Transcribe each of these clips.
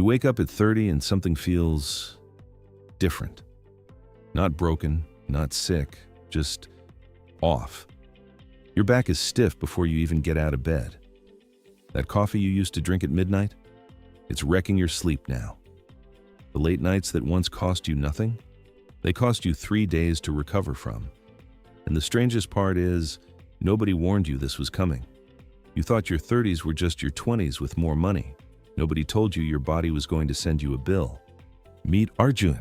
You wake up at 30 and something feels different. Not broken, not sick, just off. Your back is stiff before you even get out of bed. That coffee you used to drink at midnight? It's wrecking your sleep now. The late nights that once cost you nothing? They cost you 3 days to recover from. And the strangest part is, nobody warned you this was coming. You thought your 30s were just your 20s with more money. Nobody told you your body was going to send you a bill. Meet Arjun,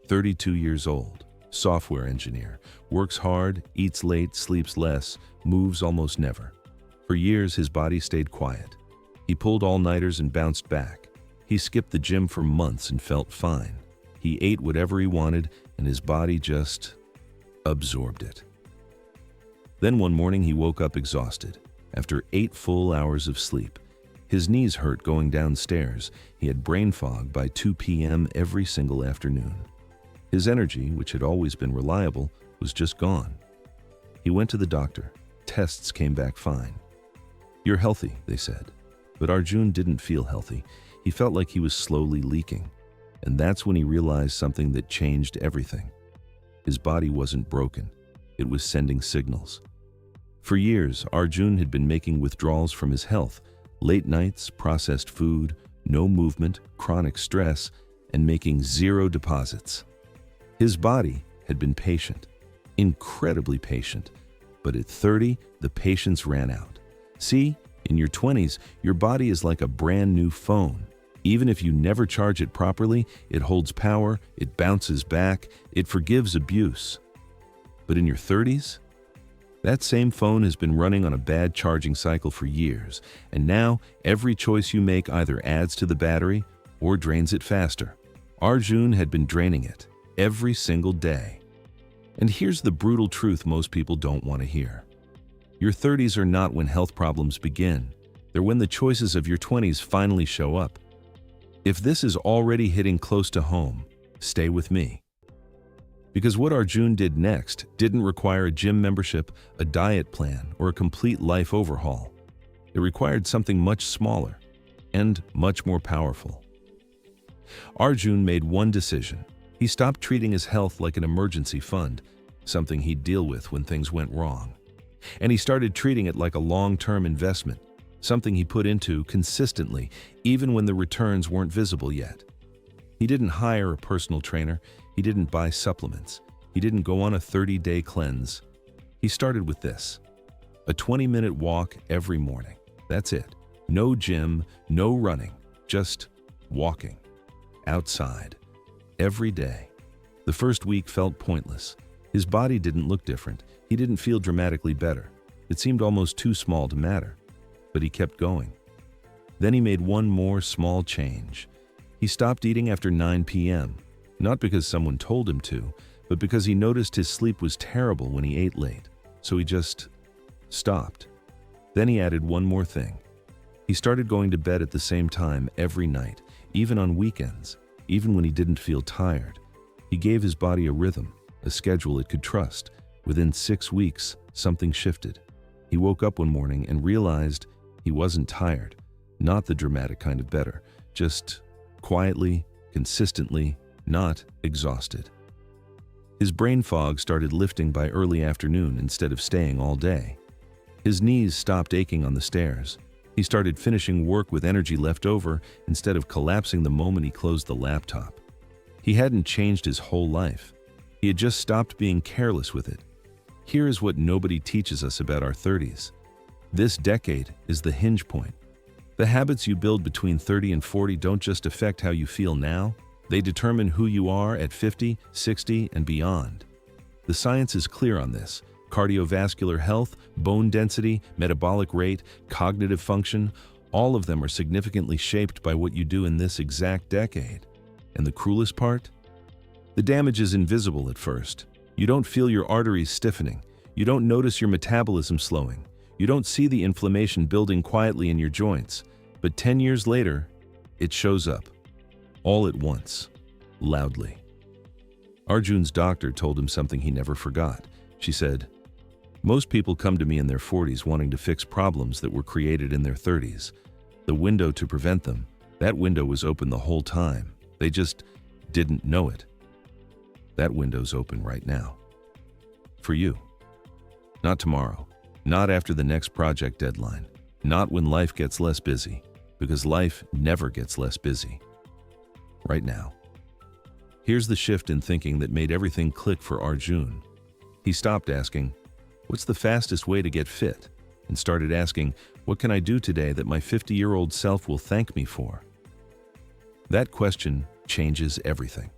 32 years old, software engineer, works hard, eats late, sleeps less, moves almost never. For years, his body stayed quiet. He pulled all-nighters and bounced back. He skipped the gym for months and felt fine. He ate whatever he wanted, and his body just absorbed it. Then one morning, he woke up exhausted. After 8 full hours of sleep, his knees hurt going downstairs. He had brain fog by 2 p.m. every single afternoon. His energy, which had always been reliable, was just gone. He went to the doctor. Tests came back fine. "You're healthy," they said. But Arjun didn't feel healthy. He felt like he was slowly leaking. And that's when he realized something that changed everything. His body wasn't broken. It was sending signals. For years, Arjun had been making withdrawals from his health. Late nights, processed food, no movement, chronic stress, and making 0 deposits. His body had been patient, incredibly patient. But at 30, the patience ran out. See, in your 20s, your body is like a brand new phone. Even if you never charge it properly, it holds power, it bounces back, it forgives abuse. But in your 30s, that same phone has been running on a bad charging cycle for years, and now every choice you make either adds to the battery or drains it faster. Arjun had been draining it every single day. And here's the brutal truth most people don't want to hear. Your 30s are not when health problems begin. They're when the choices of your 20s finally show up. If this is already hitting close to home, stay with me. Because what Arjun did next didn't require a gym membership, a diet plan, or a complete life overhaul. It required something much smaller and much more powerful. Arjun made one decision. He stopped treating his health like an emergency fund, something he'd deal with when things went wrong. And he started treating it like a long-term investment, something he put into consistently, even when the returns weren't visible yet. He didn't hire a personal trainer. He didn't buy supplements. He didn't go on a 30-day cleanse. He started with this: a 20-minute walk every morning. That's it. No gym, no running, just walking. Outside. Every day. The first week felt pointless. His body didn't look different. He didn't feel dramatically better. It seemed almost too small to matter. But he kept going. Then he made one more small change. He stopped eating after 9 p.m., not because someone told him to, but because he noticed his sleep was terrible when he ate late. So he just stopped. Then he added one more thing. He started going to bed at the same time every night, even on weekends, even when he didn't feel tired. He gave his body a rhythm, a schedule it could trust. Within 6 weeks, something shifted. He woke up one morning and realized he wasn't tired, not the dramatic kind of better, just quietly, consistently, not exhausted. His brain fog started lifting by early afternoon instead of staying all day. His knees stopped aching on the stairs. He started finishing work with energy left over instead of collapsing the moment he closed the laptop. He hadn't changed his whole life. He had just stopped being careless with it. Here is what nobody teaches us about our 30s. This decade is the hinge point. The habits you build between 30 and 40 don't just affect how you feel now, they determine who you are at 50, 60, and beyond. The science is clear on this. Cardiovascular health, bone density, metabolic rate, cognitive function, all of them are significantly shaped by what you do in this exact decade. And the cruelest part? The damage is invisible at first. You don't feel your arteries stiffening. You don't notice your metabolism slowing. You don't see the inflammation building quietly in your joints. But 10 years later, it shows up. All at once. Loudly. Arjun's doctor told him something he never forgot. She said, "Most people come to me in their 40s wanting to fix problems that were created in their 30s. The window to prevent them, That window was open the whole time. They just didn't know it. That window's open right now. For you. Not tomorrow. Not after the next project deadline. Not when life gets less busy. Because life never gets less busy. Right now. Here's the shift in thinking that made everything click for Arjun. He stopped asking, "What's the fastest way to get fit?" and started asking, "What can I do today that my 50-year-old self will thank me for?" That question changes everything.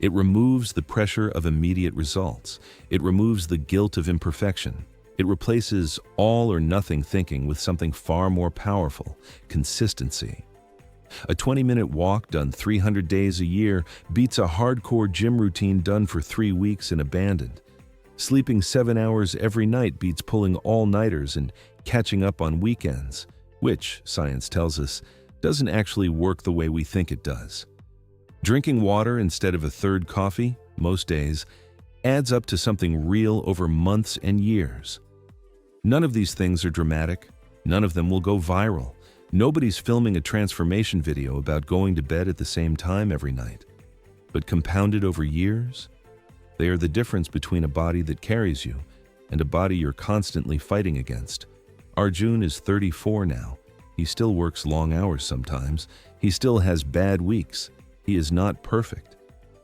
It removes the pressure of immediate results. It removes the guilt of imperfection. It replaces all or nothing thinking with something far more powerful: consistency. A 20-minute walk done 300 days a year beats a hardcore gym routine done for 3 weeks and abandoned. Sleeping 7 hours every night beats pulling all-nighters and catching up on weekends, which, science tells us, doesn't actually work the way we think it does. Drinking water instead of a third coffee, most days, adds up to something real over months and years. None of these things are dramatic. None of them will go viral. Nobody's filming a transformation video about going to bed at the same time every night. But compounded over years, they are the difference between a body that carries you and a body you're constantly fighting against. Arjun is 34 now. He still works long hours sometimes. He still has bad weeks. He is not perfect,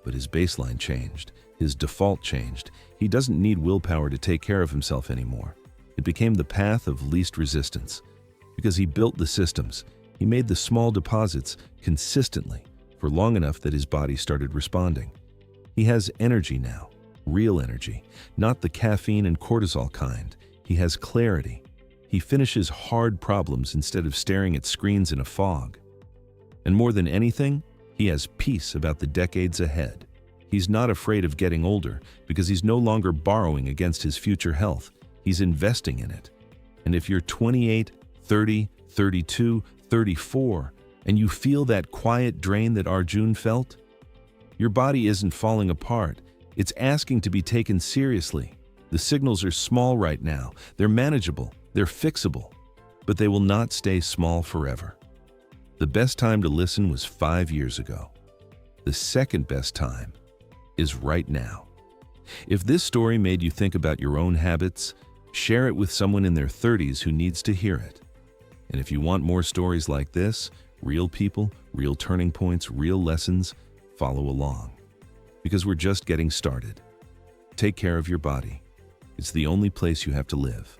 but his baseline changed. His default changed. He doesn't need willpower to take care of himself anymore. It became the path of least resistance. Because he built the systems, he made the small deposits consistently for long enough that his body started responding. He has energy now, real energy, not the caffeine and cortisol kind. He has clarity. He finishes hard problems instead of staring at screens in a fog. And more than anything, he has peace about the decades ahead. He's not afraid of getting older because he's no longer borrowing against his future health. He's investing in it. And if you're 28, 30, 32, 34, and you feel that quiet drain that Arjun felt, your body isn't falling apart. It's asking to be taken seriously. The signals are small right now. They're manageable. They're fixable. But they will not stay small forever. The best time to listen was 5 years ago. The second best time is right now. If this story made you think about your own habits, share it with someone in their 30s who needs to hear it. And if you want more stories like this, real people, real turning points, real lessons, follow along. Because we're just getting started. Take care of your body. It's the only place you have to live.